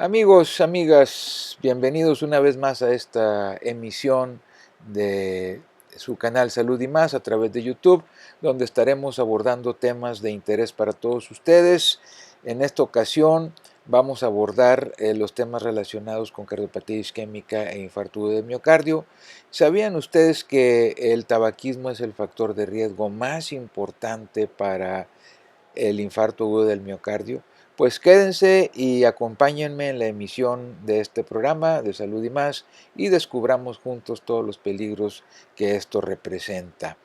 Amigos, amigas, bienvenidos una vez más a esta emisión de su canal Salud y Más a través de YouTube, donde estaremos abordando temas de interés para todos ustedes. En esta ocasión vamos a abordar los temas relacionados con cardiopatía isquémica e infarto de miocardio. ¿Sabían ustedes que el tabaquismo es el factor de riesgo más importante para el infarto agudo del miocardio? Pues quédense y acompáñenme en la emisión de este programa de Salud y Más y descubramos juntos todos los peligros que esto representa.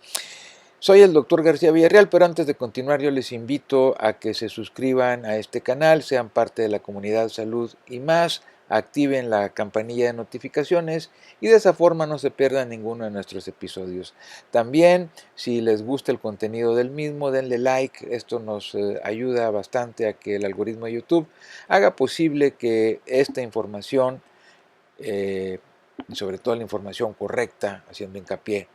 Soy el doctor García Villarreal, pero antes de continuar yo les invito a que se suscriban a este canal, sean parte de la comunidad Salud y Más, activen la campanilla de notificaciones y de esa forma no se pierdan ninguno de nuestros episodios. También, si les gusta el contenido del mismo, denle like, esto nos ayuda bastante a que el algoritmo de YouTube haga posible que esta información, eh, sobre todo la información correcta, haciendo hincapié,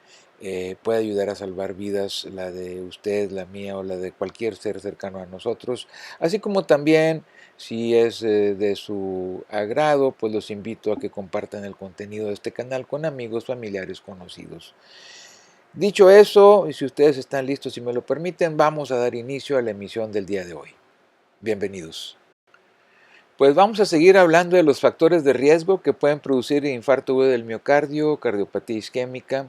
puede ayudar a salvar vidas, la de usted, la mía o la de cualquier ser cercano a nosotros, así como también, si es de su agrado, pues los invito a que compartan el contenido de este canal con amigos, familiares, conocidos. Dicho eso, y si ustedes están listos y me lo permiten, vamos a dar inicio a la emisión del día de hoy. Bienvenidos. Pues vamos a seguir hablando de los factores de riesgo que pueden producir infarto agudo del miocardio, cardiopatía isquémica.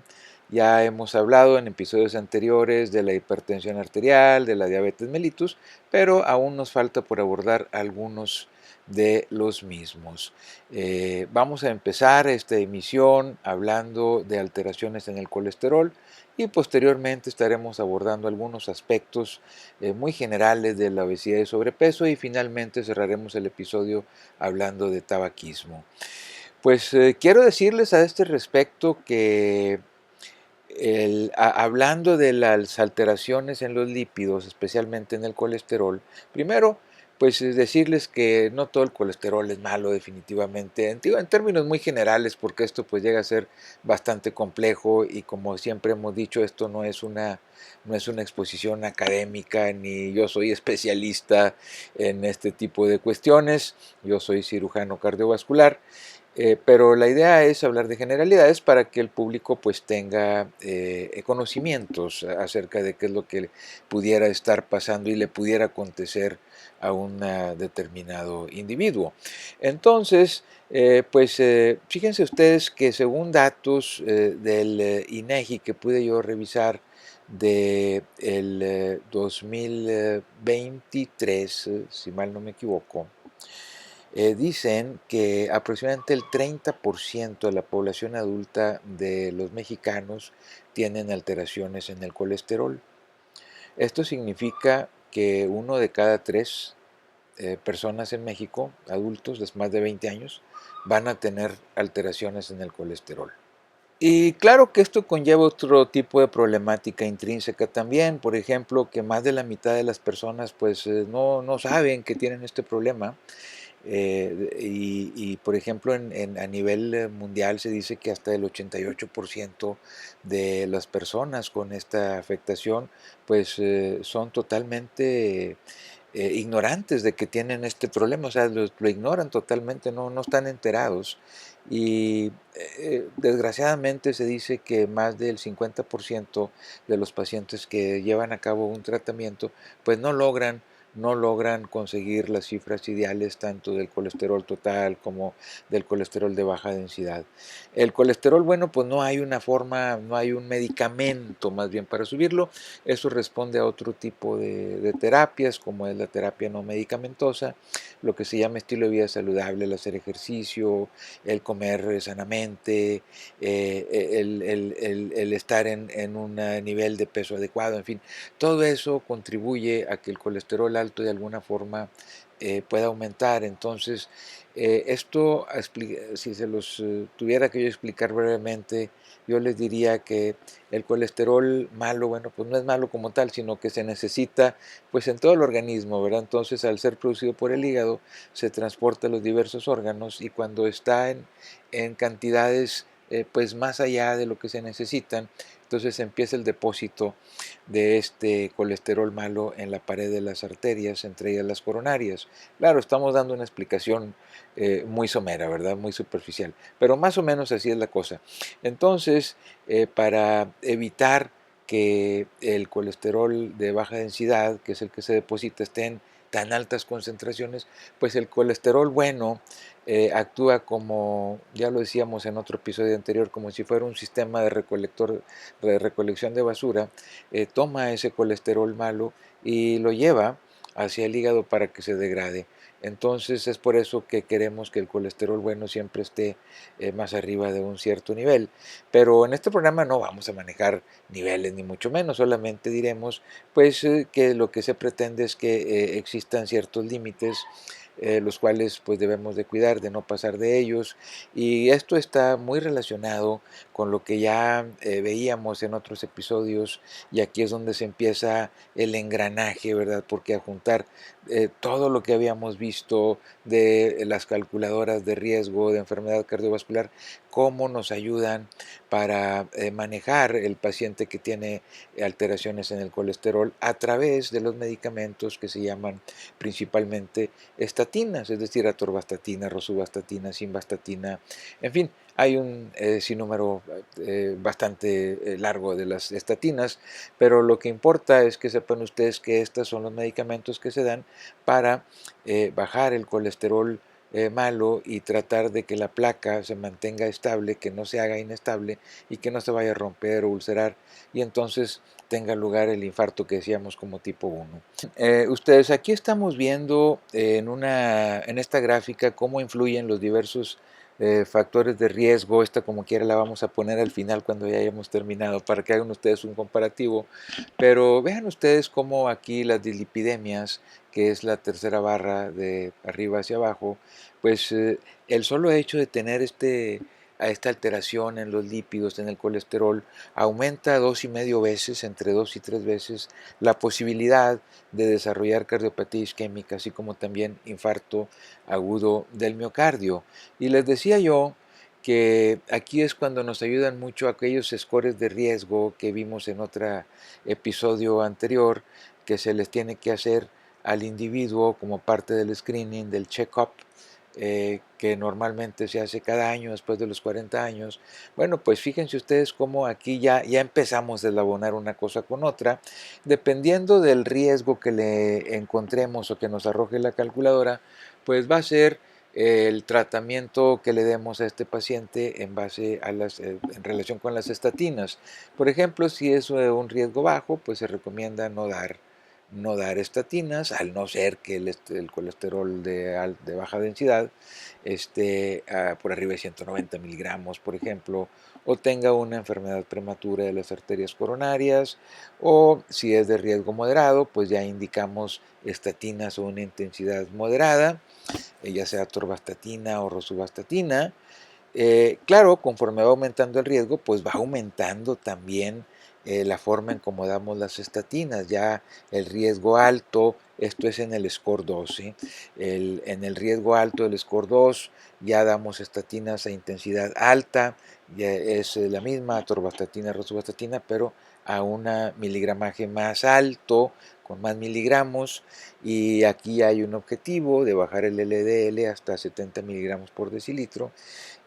Ya hemos hablado en episodios anteriores de la hipertensión arterial, de la diabetes mellitus, pero aún nos falta por abordar algunos de los mismos. Vamos a empezar esta emisión hablando de alteraciones en el colesterol y posteriormente estaremos abordando algunos aspectos muy generales de la obesidad y sobrepeso y finalmente cerraremos el episodio hablando de tabaquismo. Pues quiero decirles a este respecto que hablando de las alteraciones en los lípidos, especialmente en el colesterol, primero, pues decirles que no todo el colesterol es malo definitivamente, en términos muy generales, porque esto pues llega a ser bastante complejo y como siempre hemos dicho, esto no es una exposición académica, ni yo soy especialista en este tipo de cuestiones, yo soy cirujano cardiovascular. Pero la idea es hablar de generalidades para que el público pues tenga conocimientos acerca de qué es lo que pudiera estar pasando y le pudiera acontecer a un determinado individuo. Entonces, fíjense ustedes que según datos del INEGI que pude yo revisar del 2023, si mal no me equivoco, dicen que aproximadamente el 30% de la población adulta de los mexicanos tienen alteraciones en el colesterol. Esto significa que uno de cada tres personas en México, adultos de más de 20 años, van a tener alteraciones en el colesterol. Y claro que esto conlleva otro tipo de problemática intrínseca también, por ejemplo, que más de la mitad de las personas pues no saben que tienen este problema. Por ejemplo, a nivel mundial se dice que hasta el 88% de las personas con esta afectación pues son totalmente ignorantes de que tienen este problema, o sea, lo ignoran totalmente, no están enterados. Y desgraciadamente se dice que más del 50% de los pacientes que llevan a cabo un tratamiento pues no logran conseguir las cifras ideales tanto del colesterol total como del colesterol de baja densidad. El colesterol bueno, pues no hay una forma, no hay un medicamento más bien para subirlo. Eso responde a otro tipo de terapias, como es la terapia no medicamentosa, lo que se llama estilo de vida saludable, el hacer ejercicio, el comer sanamente, el estar en un nivel de peso adecuado, en fin, todo eso contribuye a que el colesterol alto de alguna forma pueda aumentar. Entonces, esto, si se los tuviera que yo explicar brevemente, yo les diría que el colesterol malo, bueno, pues no es malo como tal, sino que se necesita pues en todo el organismo, ¿verdad? Entonces, al ser producido por el hígado, se transporta a los diversos órganos y cuando está en cantidades pues más allá de lo que se necesitan, entonces empieza el depósito de este colesterol malo en la pared de las arterias, entre ellas las coronarias. Claro, estamos dando una explicación muy somera, ¿verdad? Muy superficial, pero más o menos así es la cosa. Entonces, para evitar que el colesterol de baja densidad, que es el que se deposita, esté en tan altas concentraciones, pues el colesterol bueno actúa como, ya lo decíamos en otro episodio anterior, como si fuera un sistema de recolección de basura, toma ese colesterol malo y lo lleva hacia el hígado para que se degrade. Entonces es por eso que queremos que el colesterol bueno siempre esté más arriba de un cierto nivel. Pero en este programa no vamos a manejar niveles ni mucho menos, solamente diremos pues que lo que se pretende es que existan ciertos límites los cuales pues debemos de cuidar de no pasar de ellos, y esto está muy relacionado con lo que ya veíamos en otros episodios, y aquí es donde se empieza el engranaje, ¿verdad? Porque a juntar todo lo que habíamos visto de las calculadoras de riesgo de enfermedad cardiovascular, cómo nos ayudan para manejar el paciente que tiene alteraciones en el colesterol a través de los medicamentos que se llaman principalmente estatinas, es decir, atorvastatina, rosuvastatina, simvastatina, en fin, hay un sinnúmero bastante largo de las estatinas, pero lo que importa es que sepan ustedes que estos son los medicamentos que se dan para bajar el colesterol malo y tratar de que la placa se mantenga estable, que no se haga inestable y que no se vaya a romper o ulcerar, y entonces tenga lugar el infarto que decíamos como tipo 1. Ustedes, aquí estamos viendo en esta gráfica cómo influyen los diversos factores de riesgo. Esta como quiera la vamos a poner al final cuando ya hayamos terminado para que hagan ustedes un comparativo. Pero vean ustedes cómo aquí las dislipidemias, que es la tercera barra de arriba hacia abajo, pues el solo hecho de tener a esta alteración en los lípidos, en el colesterol, aumenta 2,5 veces, entre 2 y 3 veces, la posibilidad de desarrollar cardiopatía isquémica, así como también infarto agudo del miocardio. Y les decía yo que aquí es cuando nos ayudan mucho aquellos scores de riesgo que vimos en otro episodio anterior, que se les tiene que hacer al individuo como parte del screening, del check-up, que normalmente se hace cada año después de los 40 años. Bueno, pues fíjense ustedes cómo aquí ya empezamos a deslabonar una cosa con otra. Dependiendo del riesgo que le encontremos o que nos arroje la calculadora, pues va a ser el tratamiento que le demos a este paciente en base a en relación con las estatinas. Por ejemplo, si es un riesgo bajo, pues se recomienda no dar estatinas, al no ser que el colesterol de baja densidad esté por arriba de 190 miligramos, por ejemplo, o tenga una enfermedad prematura de las arterias coronarias, o si es de riesgo moderado, pues ya indicamos estatinas o una intensidad moderada, ya sea atorvastatina o rosuvastatina. Claro, conforme va aumentando el riesgo, pues va aumentando también la forma en cómo damos las estatinas. Ya el riesgo alto, esto es en el score 2, ¿sí? En el riesgo alto del score 2 ya damos estatinas a intensidad alta, ya es la misma atorvastatina, rosuvastatina, pero a una miligramaje más alto, con más miligramos, y aquí hay un objetivo de bajar el LDL hasta 70 miligramos por decilitro.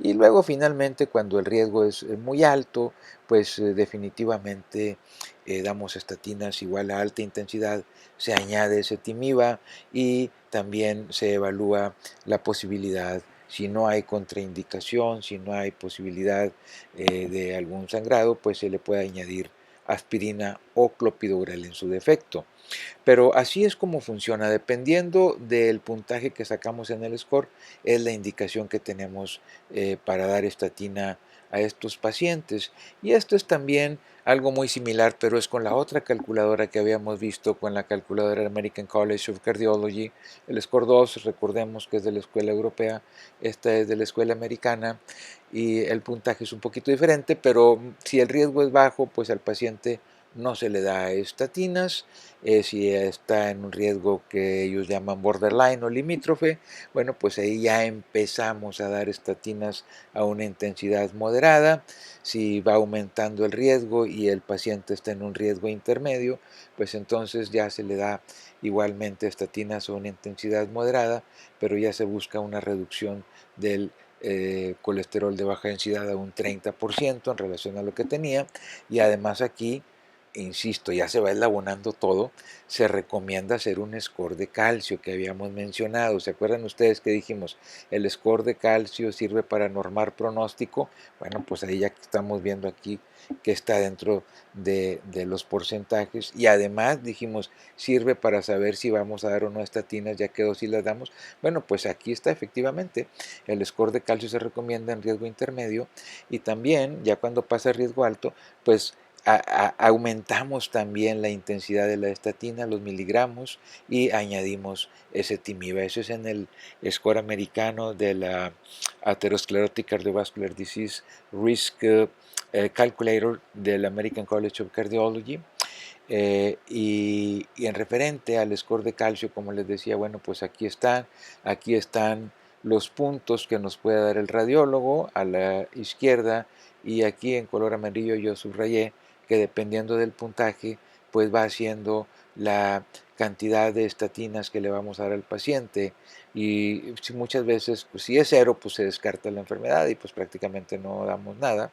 Y luego finalmente cuando el riesgo es muy alto, pues definitivamente damos estatinas igual a alta intensidad, se añade setimiba y también se evalúa la posibilidad, si no hay contraindicación, si no hay posibilidad de algún sangrado, pues se le puede añadir aspirina o clopidogrel en su defecto. Pero así es como funciona, dependiendo del puntaje que sacamos en el score, es la indicación que tenemos para dar estatina a estos pacientes. Y esto es también algo muy similar, pero es con la otra calculadora que habíamos visto, con la calculadora American College of Cardiology. El score 2, recordemos que es de la escuela europea, esta es de la escuela americana, y el puntaje es un poquito diferente, pero si el riesgo es bajo, pues al paciente no se le da estatinas. Si está en un riesgo que ellos llaman borderline o limítrofe, bueno, pues ahí ya empezamos a dar estatinas a una intensidad moderada. Si va aumentando el riesgo y el paciente está en un riesgo intermedio, pues entonces ya se le da igualmente estatinas a una intensidad moderada, pero ya se busca una reducción del colesterol de baja densidad a un 30% en relación a lo que tenía. Y además aquí, insisto, ya se va eslabonando todo, se recomienda hacer un score de calcio que habíamos mencionado. ¿Se acuerdan ustedes que dijimos? El score de calcio sirve para normar pronóstico. Bueno, pues ahí ya estamos viendo aquí que está dentro de los porcentajes, y además dijimos sirve para saber si vamos a dar o no estatinas, ya que dosis las damos. Bueno, pues aquí está efectivamente, el score de calcio se recomienda en riesgo intermedio, y también ya cuando pasa riesgo alto, pues aumentamos también la intensidad de la estatina, los miligramos, y añadimos ezetimiba. Eso es en el score americano de la Atherosclerotic Cardiovascular Disease Risk Calculator del American College of Cardiology. Y en referente al score de calcio, como les decía, bueno, pues aquí están los puntos que nos puede dar el radiólogo a la izquierda, y aquí en color amarillo yo subrayé que dependiendo del puntaje, pues va haciendo la cantidad de estatinas que le vamos a dar al paciente. Y muchas veces, pues si es cero, pues se descarta la enfermedad y pues prácticamente no damos nada.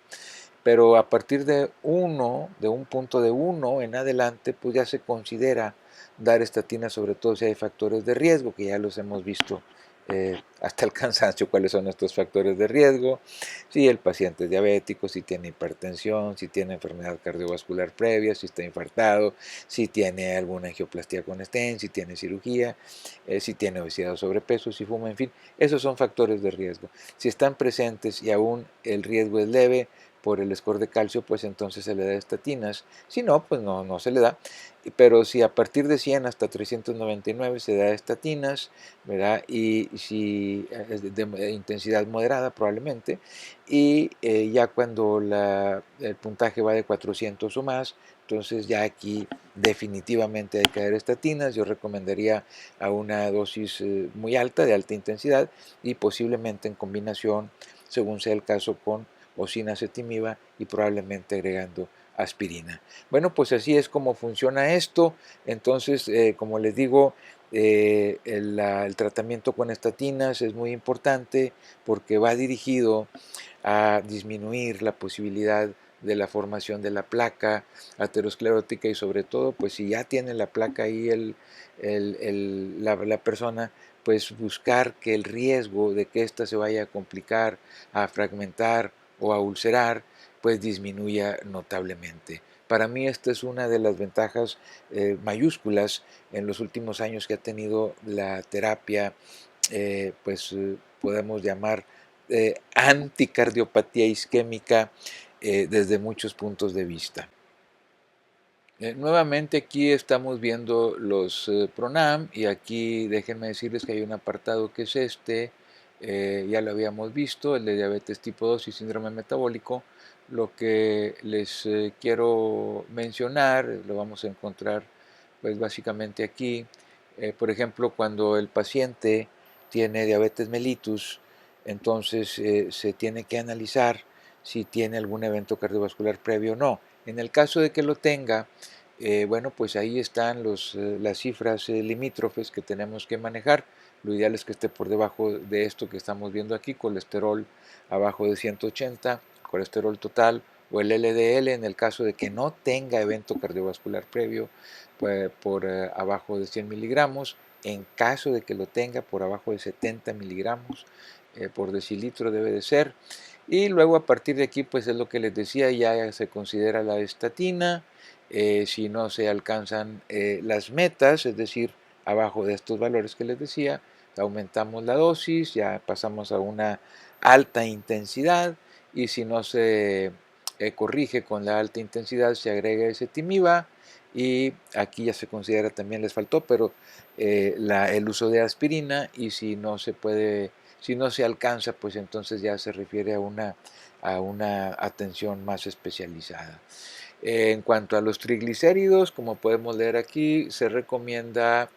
Pero a partir de un punto de 1 en adelante, pues ya se considera dar estatina, sobre todo si hay factores de riesgo, que ya los hemos visto hasta el cansancio, cuáles son estos factores de riesgo. Si el paciente es diabético, si tiene hipertensión, si tiene enfermedad cardiovascular previa, si está infartado, si tiene alguna angioplastia con stent, si tiene cirugía, si tiene obesidad o sobrepeso, si fuma, en fin, esos son factores de riesgo. Si están presentes y aún el riesgo es leve por el score de calcio, pues entonces se le da estatinas. Si no, pues no se le da. Pero si a partir de 100 hasta 399 se da estatinas, ¿verdad? Y si es de intensidad moderada probablemente, y ya cuando el puntaje va de 400 o más, entonces ya aquí definitivamente hay que dar estatinas. Yo recomendaría a una dosis muy alta, de alta intensidad, y posiblemente en combinación, según sea el caso, con o sin ezetimiba, y probablemente agregando aspirina. Bueno, pues así es como funciona esto. Entonces, como les digo, el tratamiento con estatinas es muy importante porque va dirigido a disminuir la posibilidad de la formación de la placa aterosclerótica, y sobre todo, pues si ya tiene la placa ahí la persona, pues buscar que el riesgo de que ésta se vaya a complicar, a fragmentar o a ulcerar, pues disminuya notablemente. Para mí esta es una de las ventajas mayúsculas en los últimos años que ha tenido la terapia, podemos llamar anticardiopatía isquémica, desde muchos puntos de vista. Nuevamente aquí estamos viendo los PRONAM, y aquí déjenme decirles que hay un apartado que es este, ya lo habíamos visto, el de diabetes tipo 2 y síndrome metabólico. Lo que les quiero mencionar, lo vamos a encontrar pues básicamente aquí. Por ejemplo, cuando el paciente tiene diabetes mellitus, entonces se tiene que analizar si tiene algún evento cardiovascular previo o no. En el caso de que lo tenga, bueno, pues ahí están las cifras limítrofes que tenemos que manejar. Lo ideal es que esté por debajo de esto que estamos viendo aquí: colesterol abajo de 180, colesterol total, o el LDL en el caso de que no tenga evento cardiovascular previo, pues, por abajo de 100 miligramos. En caso de que lo tenga, por abajo de 70 miligramos por decilitro debe de ser. Y luego a partir de aquí, pues es lo que les decía, ya se considera la estatina. Si no se alcanzan las metas, es decir, abajo de estos valores que les decía, aumentamos la dosis, ya pasamos a una alta intensidad, y si no se corrige con la alta intensidad, se agrega ezetimiba, y aquí ya se considera, también les faltó, pero el uso de aspirina. Y si no se puede, si no se alcanza, pues entonces ya se refiere a una atención más especializada. En cuanto a los triglicéridos, como podemos leer aquí, se recomienda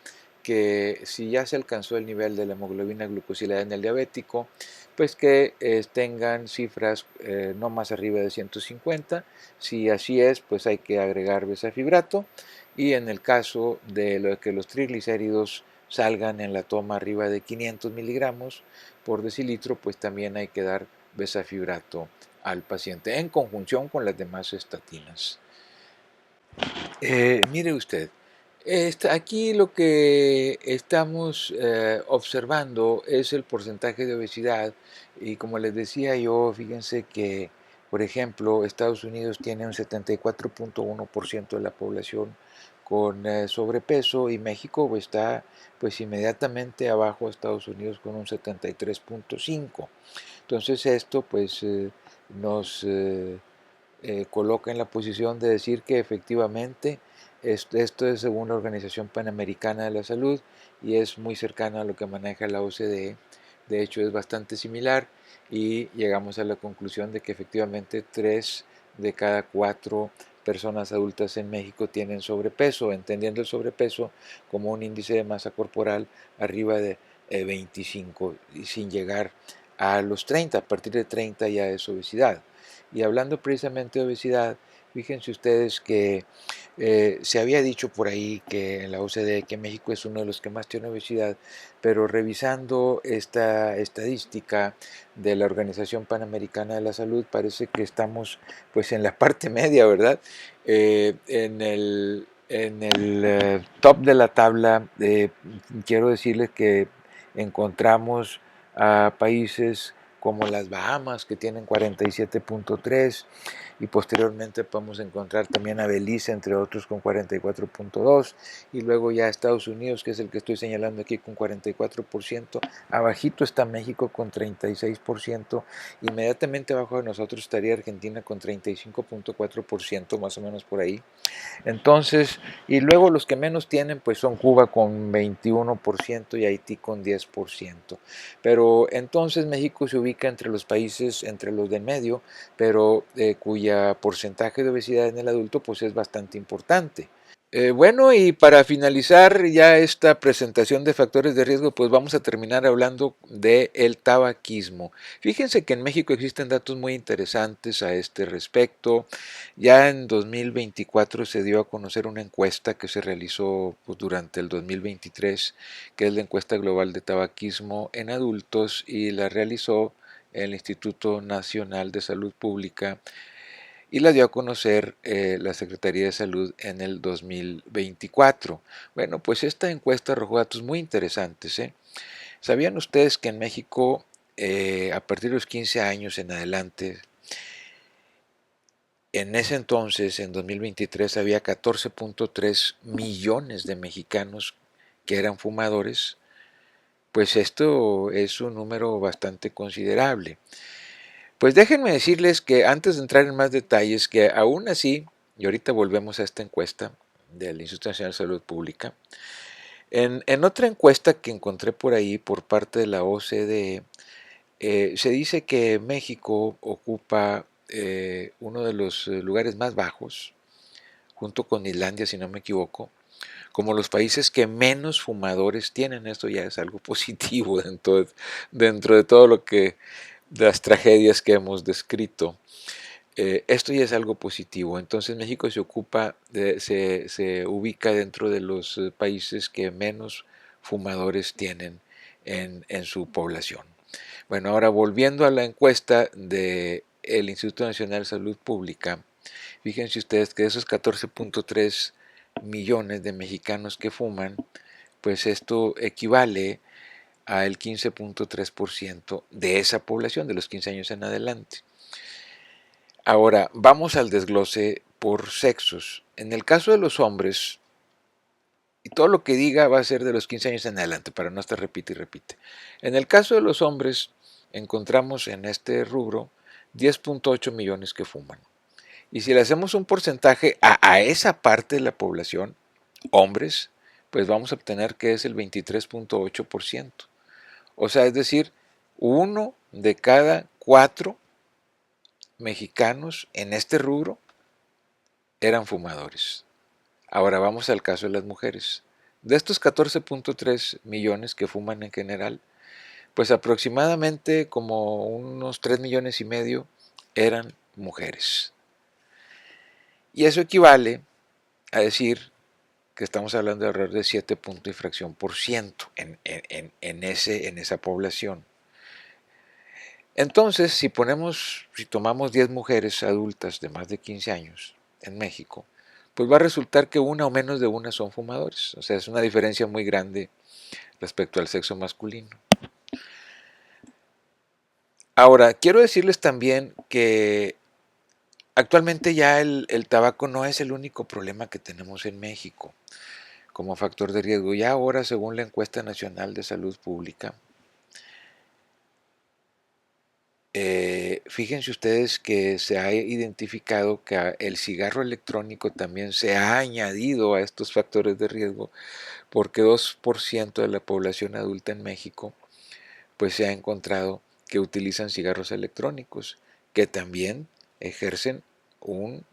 que si ya se alcanzó el nivel de la hemoglobina glucosilada en el diabético, pues que tengan cifras no más arriba de 150. Si así es, pues hay que agregar besafibrato. Y en el caso de lo que los triglicéridos salgan en la toma arriba de 500 miligramos por decilitro, pues también hay que dar besafibrato al paciente en conjunción con las demás estatinas. Mire usted, aquí lo que estamos observando es el porcentaje de obesidad y como les decía yo, fíjense que, por ejemplo, Estados Unidos tiene un 74.1% de la población con sobrepeso y México está pues inmediatamente abajo de Estados Unidos con un 73.5%. Entonces esto pues nos coloca en la posición de decir que efectivamente esto es según la Organización Panamericana de la Salud y es muy cercano a lo que maneja la OCDE. De hecho es bastante similar y llegamos a la conclusión de que efectivamente 3 de cada 4 personas adultas en México tienen sobrepeso, entendiendo el sobrepeso como un índice de masa corporal arriba de 25 y sin llegar a los 30. A partir de 30 ya es obesidad. Y hablando precisamente de obesidad, fíjense ustedes que se había dicho por ahí que en la OCDE que México es uno de los que más tiene obesidad, pero revisando esta estadística de la Organización Panamericana de la Salud, parece que estamos pues en la parte media, ¿verdad? En el top de la tabla, quiero decirles que encontramos a países como las Bahamas, que tienen 47.3, y posteriormente podemos encontrar también a Belice, entre otros, con 44.2, y luego ya Estados Unidos, que es el que estoy señalando aquí, con 44%, abajito está México con 36%, inmediatamente abajo de nosotros estaría Argentina con 35.4%, más o menos por ahí. Entonces, y luego los que menos tienen pues son Cuba con 21% y Haití con 10%. Pero entonces México se ubica entre los países, entre los del medio, pero cuya porcentaje de obesidad en el adulto pues es bastante importante. Bueno, y para finalizar ya esta presentación de factores de riesgo, pues vamos a terminar hablando del tabaquismo. Fíjense que en México existen datos muy interesantes a este respecto. Ya en 2024 se dio a conocer una encuesta que se realizó pues, durante el 2023, que es la encuesta global de tabaquismo en adultos, y la realizó el Instituto Nacional de Salud Pública y la dio a conocer la Secretaría de Salud en el 2024. Bueno, pues esta encuesta arrojó datos muy interesantes. ¿Sabían ustedes que en México, a partir de los 15 años en adelante, en ese entonces, en 2023, había 14.3 millones de mexicanos que eran fumadores? Pues esto es un número bastante considerable. Pues déjenme decirles que antes de entrar en más detalles, que aún así, y ahorita volvemos a esta encuesta del Instituto Nacional de Salud Pública, en otra encuesta que encontré por ahí por parte de la OCDE, se dice que México ocupa uno de los lugares más bajos, junto con Islandia, si no me equivoco, como los países que menos fumadores tienen. Esto ya es algo positivo dentro de todo lo que las tragedias que hemos descrito. Esto ya es algo positivo. Entonces México se ubica dentro de los países que menos fumadores tienen en su población. Bueno, ahora volviendo a la encuesta del Instituto Nacional de Salud Pública, fíjense ustedes que de esos 14.3 millones de mexicanos que fuman, pues esto equivale al 15.3% de esa población, de los 15 años en adelante. Ahora, vamos al desglose por sexos. En el caso de los hombres, y todo lo que diga va a ser de los 15 años en adelante, para no estar repite y repite. En el caso de los hombres, encontramos en este rubro 10.8 millones que fuman. Y si le hacemos un porcentaje a esa parte de la población, hombres, pues vamos a obtener que es el 23.8%. O sea, es decir, uno de cada 4 mexicanos en este rubro eran fumadores. Ahora vamos al caso de las mujeres. De estos 14.3 millones que fuman en general, pues aproximadamente como unos 3 millones y medio eran mujeres. Y eso equivale a decir que estamos hablando de alrededor de 7 puntos y fracción por ciento en esa población. Entonces, si tomamos 10 mujeres adultas de más de 15 años en México, pues va a resultar que una o menos de una son fumadores. O sea, es una diferencia muy grande respecto al sexo masculino. Ahora, quiero decirles también que actualmente ya el tabaco no es el único problema que tenemos en México como factor de riesgo. Ya ahora, según la encuesta nacional de salud pública, fíjense ustedes que se ha identificado que el cigarro electrónico también se ha añadido a estos factores de riesgo porque 2% de la población adulta en México pues se ha encontrado que utilizan cigarros electrónicos que también ejercen un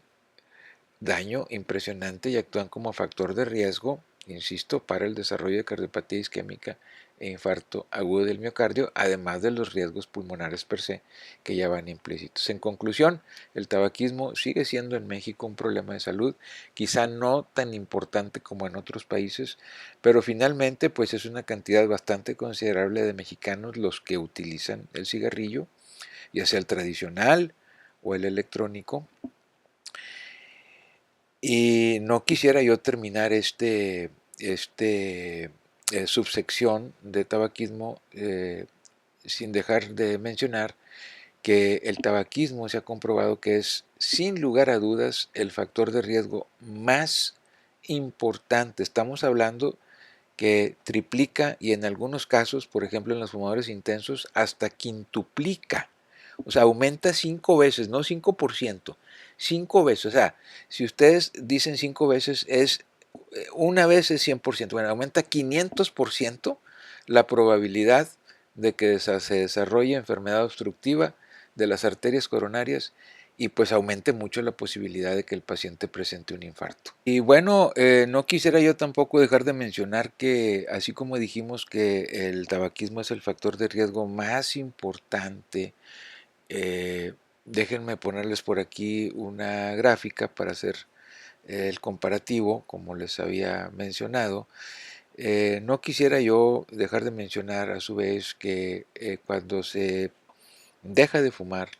daño impresionante y actúan como factor de riesgo, insisto, para el desarrollo de cardiopatía isquémica e infarto agudo del miocardio, además de los riesgos pulmonares per se que ya van implícitos. En conclusión, el tabaquismo sigue siendo en México un problema de salud, quizá no tan importante como en otros países, pero finalmente pues es una cantidad bastante considerable de mexicanos los que utilizan el cigarrillo, ya sea el tradicional o el electrónico. Y no quisiera yo terminar subsección de tabaquismo sin dejar de mencionar que el tabaquismo se ha comprobado que es, sin lugar a dudas, el factor de riesgo más importante. Estamos hablando que triplica y en algunos casos, por ejemplo en los fumadores intensos, hasta quintuplica. O sea, aumenta 5 veces, no 5%, 5 veces. O sea, si ustedes dicen 5 veces, una vez es 100%. Bueno, aumenta 500% la probabilidad de que se desarrolle enfermedad obstructiva de las arterias coronarias y pues aumente mucho la posibilidad de que el paciente presente un infarto. Y bueno, no quisiera yo tampoco dejar de mencionar que así como dijimos que el tabaquismo es el factor de riesgo más importante, déjenme ponerles por aquí una gráfica para hacer el comparativo, como les había mencionado. No quisiera yo dejar de mencionar a su vez que cuando se deja de fumar,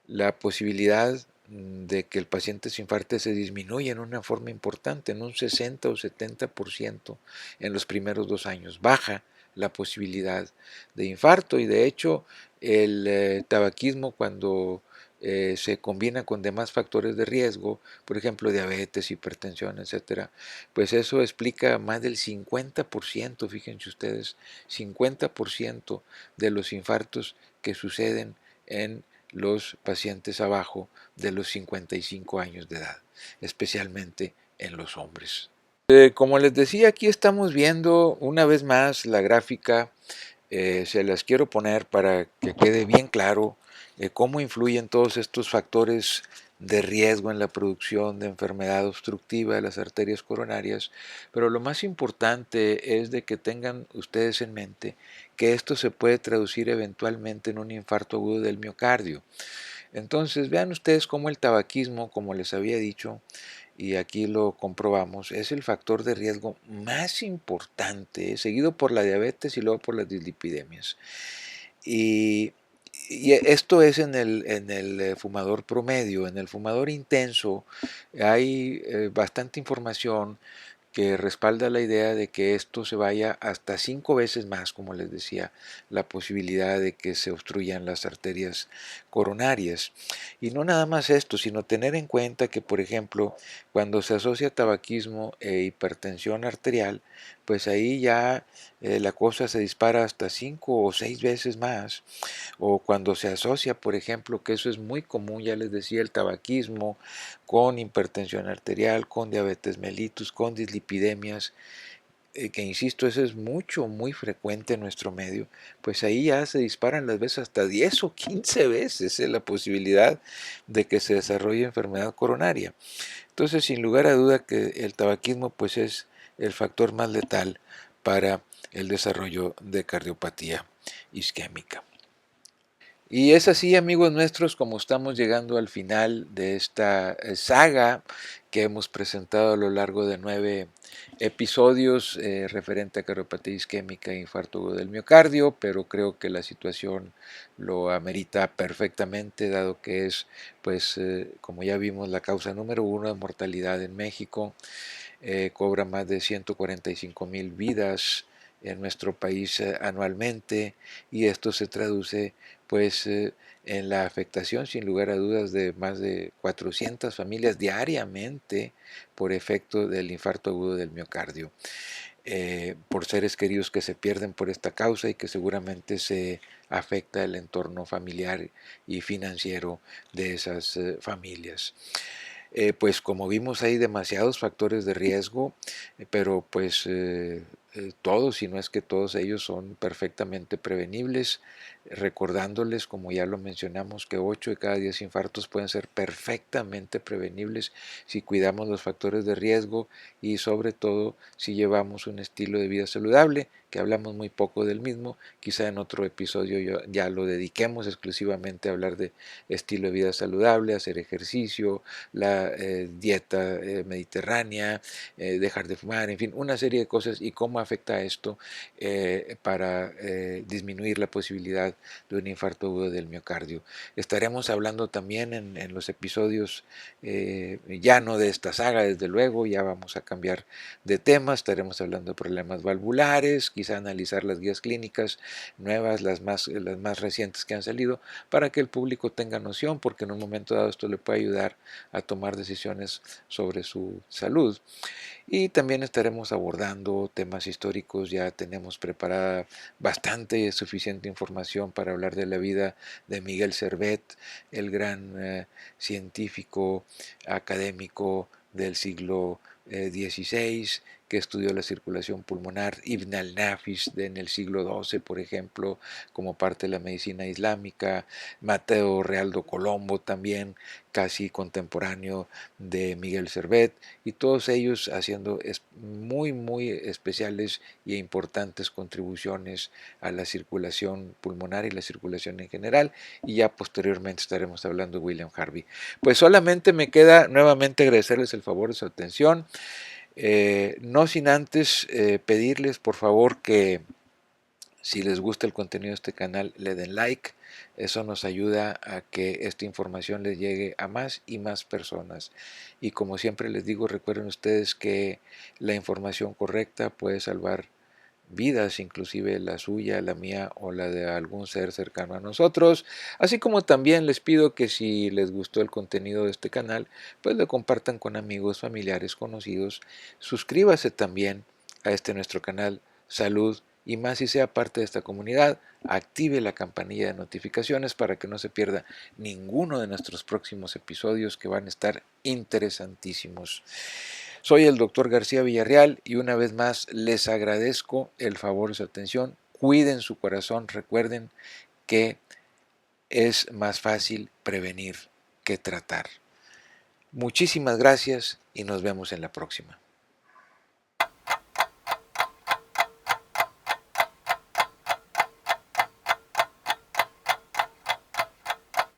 la posibilidad de que el paciente se infarte se disminuye en una forma importante, en un 60 o 70% en los primeros 2 años. Baja la posibilidad de infarto y de hecho el tabaquismo cuando se combina con demás factores de riesgo, por ejemplo diabetes, hipertensión, etcétera, pues eso explica más del 50%, fíjense ustedes, 50% de los infartos que suceden en los pacientes abajo de los 55 años de edad, especialmente en los hombres. Como les decía, aquí estamos viendo una vez más la gráfica, se las quiero poner para que quede bien claro cómo influyen todos estos factores de riesgo en la producción de enfermedad obstructiva de las arterias coronarias, pero lo más importante es de que tengan ustedes en mente que esto se puede traducir eventualmente en un infarto agudo del miocardio. Entonces vean ustedes cómo el tabaquismo, como les había dicho, y aquí lo comprobamos, es el factor de riesgo más importante, seguido por la diabetes y luego por las dislipidemias. Y, y esto es en el fumador promedio. En el fumador intenso hay bastante información que respalda la idea de que esto se vaya hasta 5 veces más, como les decía, la posibilidad de que se obstruyan las arterias coronarias. Y no nada más esto, sino tener en cuenta que, por ejemplo, cuando se asocia tabaquismo e hipertensión arterial, pues ahí ya la cosa se dispara hasta 5 o 6 veces más. O cuando se asocia, por ejemplo, que eso es muy común, ya les decía, el tabaquismo con hipertensión arterial, con diabetes mellitus, con dislipidemias, que insisto, eso es muy frecuente en nuestro medio, pues ahí ya se disparan las veces hasta 10 o 15 veces la posibilidad de que se desarrolle enfermedad coronaria. Entonces, sin lugar a duda que el tabaquismo pues es el factor más letal para el desarrollo de cardiopatía isquémica. Y es así, amigos nuestros, como estamos llegando al final de esta saga que hemos presentado a lo largo de 9 episodios referente a cardiopatía isquémica e infarto agudo del miocardio, pero creo que la situación lo amerita perfectamente, dado que es, pues, como ya vimos, la causa número 1 de mortalidad en México. Cobra más de 145,000 vidas en nuestro país anualmente, y esto se traduce pues en la afectación sin lugar a dudas de más de 400 familias diariamente por efecto del infarto agudo del miocardio, por seres queridos que se pierden por esta causa y que seguramente se afecta el entorno familiar y financiero de esas familias. Pues como vimos hay demasiados factores de riesgo, pero pues todos, si no es que todos ellos son perfectamente prevenibles, recordándoles, como ya lo mencionamos, que 8 de cada 10 infartos pueden ser perfectamente prevenibles si cuidamos los factores de riesgo y sobre todo si llevamos un estilo de vida saludable, que hablamos muy poco del mismo. Quizá en otro episodio ya lo dediquemos exclusivamente a hablar de estilo de vida saludable, hacer ejercicio, la dieta mediterránea, dejar de fumar, en fin, una serie de cosas y cómo afecta esto para disminuir la posibilidad de un infarto agudo del miocardio. Estaremos hablando también en los episodios, ya no de esta saga, desde luego, ya vamos a cambiar de tema, estaremos hablando de problemas valvulares, quizá analizar las guías clínicas nuevas, las más recientes que han salido, para que el público tenga noción, porque en un momento dado esto le puede ayudar a tomar decisiones sobre su salud. Y también estaremos abordando temas históricos, ya tenemos preparada bastante suficiente información para hablar de la vida de Miguel Servet, el gran científico académico del siglo XVI, que estudió la circulación pulmonar, Ibn al-Nafis en el siglo XII, por ejemplo, como parte de la medicina islámica, Mateo Realdo Colombo también, casi contemporáneo de Miguel Servet, y todos ellos haciendo muy especiales e importantes contribuciones a la circulación pulmonar y la circulación en general, y ya posteriormente estaremos hablando de William Harvey. Pues solamente me queda nuevamente agradecerles el favor de su atención, no sin antes pedirles por favor que si les gusta el contenido de este canal le den like, eso nos ayuda a que esta información les llegue a más y más personas. Y como siempre les digo, recuerden ustedes que la información correcta puede salvar vidas, inclusive la suya, la mía o la de algún ser cercano a nosotros. Así como también les pido que si les gustó el contenido de este canal, pues lo compartan con amigos, familiares, conocidos. Suscríbase también a este nuestro canal Salud y Más, si sea parte de esta comunidad. Active la campanilla de notificaciones para que no se pierda ninguno de nuestros próximos episodios, que van a estar interesantísimos. Soy el doctor García Villarreal y una vez más les agradezco el favor de su atención. Cuiden su corazón, recuerden que es más fácil prevenir que tratar. Muchísimas gracias y nos vemos en la próxima.